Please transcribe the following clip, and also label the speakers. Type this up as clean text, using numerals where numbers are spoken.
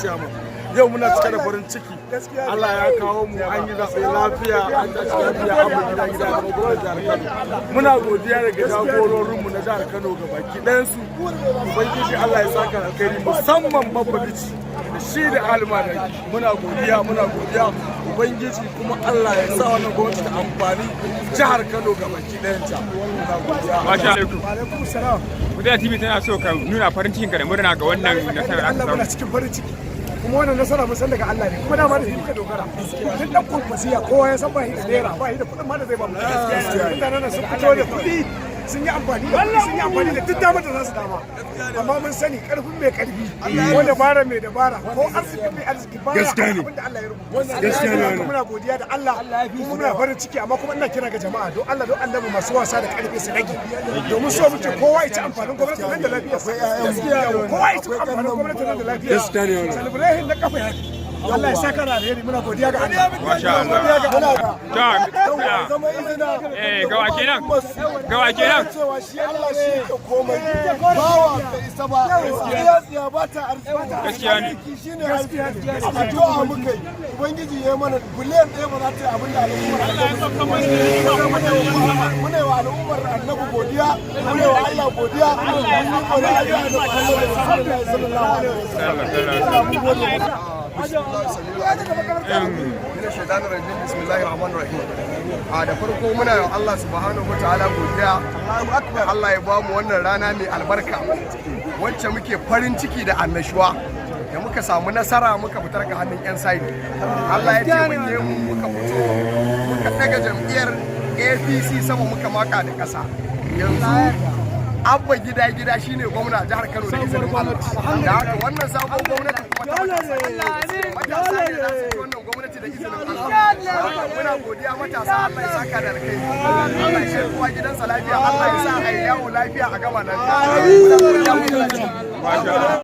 Speaker 1: ciyaman. Yau muna cike da farin ciki. Allah ya kawo mu an yi zaɓe lafiya, an tashi lafiya, an mu gida da gwamnatin jihar Kano. Muna godiya daga jagororinmu na jihar Kano ga baki ɗayansu. Ubangiji Allah ya saka alkhairi musamman babba bici da shi da almada. Muna godiya. Ubangiji kuma Allah ya sa wannan gwamnati ta amfani jihar Kano ga baki ɗayanta. Muna godiya.
Speaker 2: Masha Allah.
Speaker 3: Alaikum salam.
Speaker 2: Kudai TV tana so ka nuna farin cikin ka da murna ga wannan nasarar
Speaker 3: Allah muna cikin farin ciki. Kuma wannan nasara mun san daga Allah ne. Kuma dama da shi muka dogara. Duk dan kwamfasiya kowa ya san ba shi da naira, ba shi da kuɗin ma da zai ba mu. Mutanen sun fito da kuɗi sun yi amfani da duk damar da za su dama. Amma mun sani karfin mai karfi ko dabara mai dabara ko arziki mai arziki ba ya abin da Allah ya rubuta. Gaskiya ne. Muna godiya da Allah kuma muna farin ciki amma kuma ina kira ga jama'a don Allah don Allah masu wasa da karfi su rage. Domin so muke kowa ya ci amfanin gwamnati nan da lafiya. Kowa ya ci amfanin gwamnati nan da lafiya.
Speaker 1: Gaskiya ne.
Speaker 3: Celebrate na kafa ya Allah ya saka da alheri muna godiya ga Allah.
Speaker 2: Masha Allah. Gawa kenan.
Speaker 4: Cewa shi Allah shi ke komai. Bawa ka isa ba. Tsiya ba ta arziki.
Speaker 2: Gaskiya ne.
Speaker 4: Shine addu'a muka yi. Ubangiji ya mana biliyan ɗaya ba za ta yi abin da al'ummar Annabi. Muna yi wa al'ummar Annabi godiya. Muna yi wa Allah godiya. Mun yi godiya da Muhammadu sallallahu alaihi wasallam.
Speaker 5: Da farko muna yi Allah subhanahu wa ta'ala godiya Allah ya ba mu wannan rana mai albarka wacce muke farin ciki da annashuwa da muka samu nasara muka fitar ga hannun 'yan side. Allah ya taimake mu muka fito muka daga jam'iyyar APC sama muka maka da ƙasa. Yanzu abba gida shine gwamna jihar Kano da izinin Allah. Da haka wannan sabon gwamnati kuma ta matasa ne za su wannan gwamnati da izinin Allah. Muna godiya matasa Allah ya saka da alkhairi. Allah ya shi kowa gidansa lafiya. Allah ya sa a yi yawo lafiya a gama lafiya. Muna godiya.